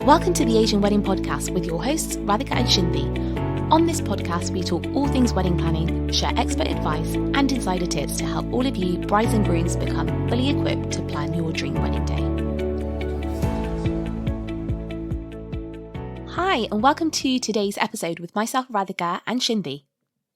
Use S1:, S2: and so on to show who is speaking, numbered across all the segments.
S1: Welcome to the Asian Wedding Podcast with your hosts, Radhika and Shindi. On this podcast, we talk all things wedding planning, share expert advice and insider tips to help all of you brides and grooms become fully equipped to plan your dream wedding day. Hi, and welcome to today's episode with myself, Radhika, and Shindi.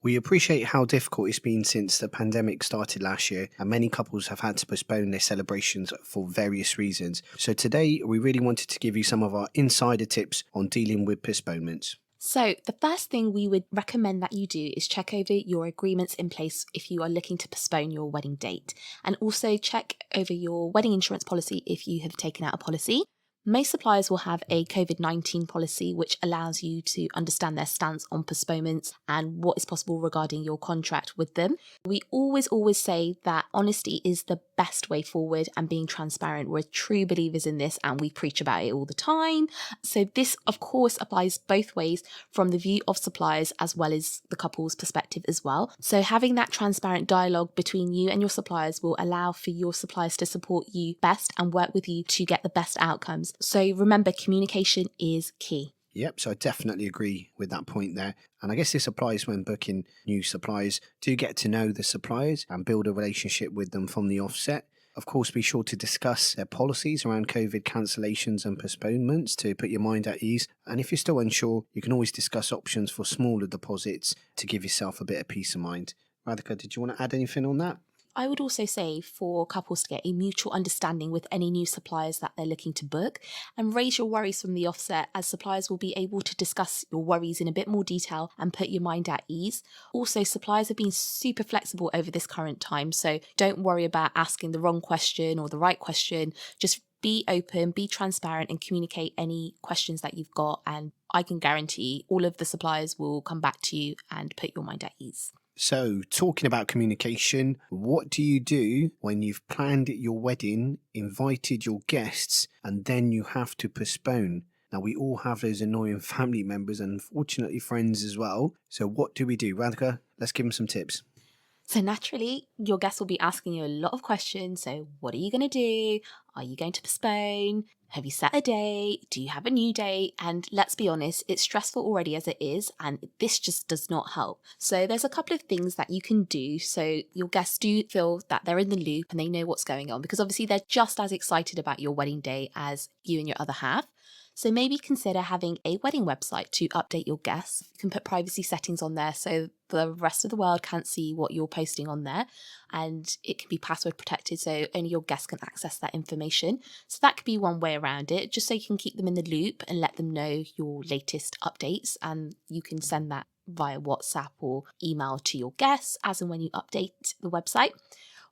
S2: We appreciate how difficult it's been since the pandemic started last year, and many couples have had to postpone their celebrations for various reasons. So today, we really wanted to give you some of our insider tips on dealing with postponements.
S1: So the first thing we would recommend that you do is check over your agreements in place if you are looking to postpone your wedding date, and also check over your wedding insurance policy if you have taken out a policy. Most suppliers will have a COVID-19 policy which allows you to understand their stance on postponements and what is possible regarding your contract with them. We always say that honesty is the best way forward and being transparent. We're true believers in this and we preach about it all the time. So this, of course, applies both ways from the view of suppliers as well as the couple's perspective as well. So having that transparent dialogue between you and your suppliers will allow for your suppliers to support you best and work with you to get the best outcomes. So remember, communication is key.
S2: Yep, so I definitely agree with that point there. And I guess this applies when booking new suppliers. Do get to know the suppliers and build a relationship with them from the offset. Of course, be sure to discuss their policies around COVID cancellations and postponements to put your mind at ease. And if you're still unsure, you can always discuss options for smaller deposits to give yourself a bit of peace of mind. Radhika, did you want to add anything on that?
S1: I would also say for couples to get a mutual understanding with any new suppliers that they're looking to book and raise your worries from the offset, as suppliers will be able to discuss your worries in a bit more detail and put your mind at ease. Also, suppliers have been super flexible over this current time, so don't worry about asking the wrong question or the right question. Just be open, be transparent and communicate any questions that you've got, and I can guarantee all of the suppliers will come back to you and put your mind at ease.
S2: So, talking about communication, what do you do when you've planned your wedding, invited your guests, and then you have to postpone? Now, we all have those annoying family members and unfortunately friends as well. So what do we do? Radhika, let's give them some tips.
S1: So naturally, your guests will be asking you a lot of questions. So what are you going to do? Are you going to postpone? Have you set a date? Do you have a new date? And let's be honest, it's stressful already as it is, and this just does not help. So there's a couple of things that you can do so your guests do feel that they're in the loop and they know what's going on, because obviously they're just as excited about your wedding day as you and your other half. So maybe consider having a wedding website to update your guests. You can put privacy settings on there so the rest of the world can't see what you're posting on there, and it can be password protected so only your guests can access that information. So that could be one way around it, just so you can keep them in the loop and let them know your latest updates, and you can send that via WhatsApp or email to your guests as and when you update the website.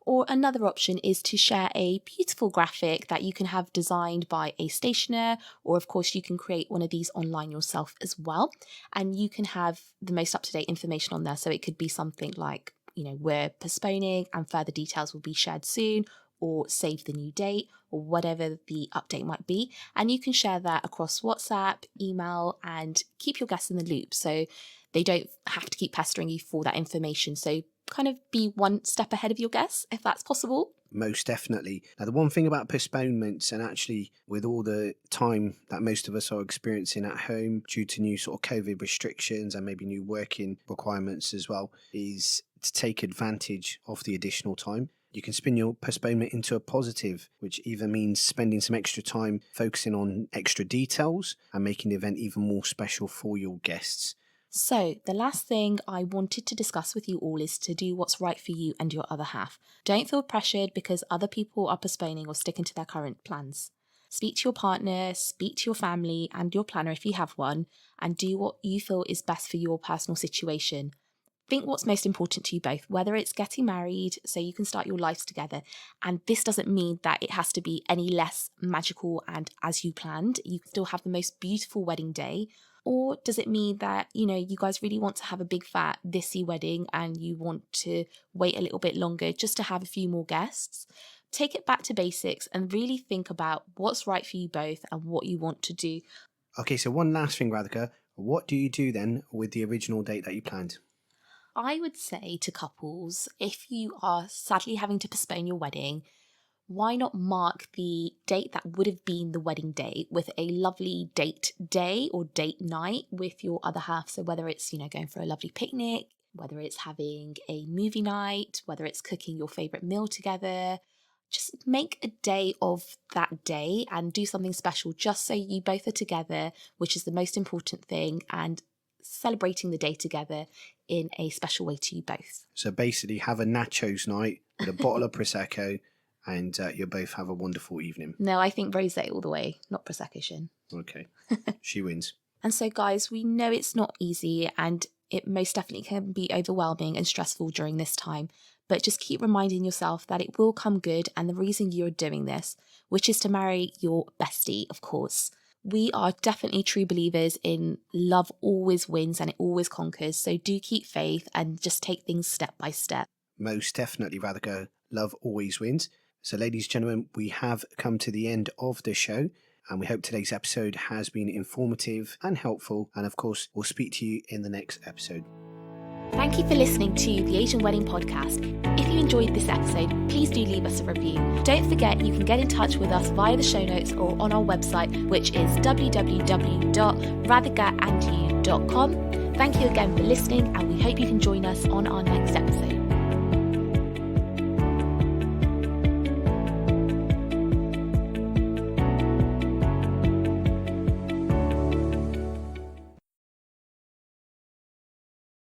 S1: Or another option is to share a beautiful graphic that you can have designed by a stationer, or of course you can create one of these online yourself as well. And you can have the most up-to-date information on there. So it could be something like, we're postponing and further details will be shared soon, or save the new date, or whatever the update might be. And you can share that across WhatsApp, email, and keep your guests in the loop so they don't have to keep pestering you for that information. So kind of be one step ahead of your guests, if that's possible.
S2: Most definitely. Now, the one thing about postponements, and actually with all the time that most of us are experiencing at home due to new sort of COVID restrictions and maybe new working requirements as well, is to take advantage of the additional time. You can spin your postponement into a positive, which either means spending some extra time focusing on extra details and making the event even more special for your guests.
S1: So the last thing I wanted to discuss with you all is to do what's right for you and your other half. Don't feel pressured because other people are postponing or sticking to their current plans. Speak to your partner, speak to your family and your planner if you have one, and do what you feel is best for your personal situation. Think what's most important to you both, whether it's getting married so you can start your lives together. And this doesn't mean that it has to be any less magical and as you planned. You can still have the most beautiful wedding day. Or does it mean that, you guys really want to have a big fat this-y wedding and you want to wait a little bit longer just to have a few more guests? Take it back to basics and really think about what's right for you both and what you want to do.
S2: Okay, so one last thing, Radhika. What do you do then with the original date that you planned?
S1: I would say to couples, if you are sadly having to postpone your wedding, why not mark the date that would have been the wedding day with a lovely date day or date night with your other half? So whether it's, going for a lovely picnic, whether it's having a movie night, whether it's cooking your favorite meal together, just make a day of that day and do something special just so you both are together, which is the most important thing, and celebrating the day together in a special way to you both.
S2: So basically have a nachos night with a bottle of Prosecco and you'll both have a wonderful evening.
S1: No, I think rosé all the way, not Prosecco, Shin.
S2: Okay, she wins.
S1: And so guys, we know it's not easy and it most definitely can be overwhelming and stressful during this time, but just keep reminding yourself that it will come good and the reason you're doing this, which is to marry your bestie, of course. We are definitely true believers in love always wins and it always conquers, so do keep faith and just take things step by step.
S2: Most definitely, Radhika, love always wins. So ladies and gentlemen, we have come to the end of the show. And we hope today's episode has been informative and helpful. And of course, we'll speak to you in the next episode.
S1: Thank you for listening to the Asian Wedding Podcast. If you enjoyed this episode, please do leave us a review. Don't forget you can get in touch with us via the show notes or on our website, which is www.radhikaandyou.com. Thank you again for listening, and we hope you can join us on our next episode.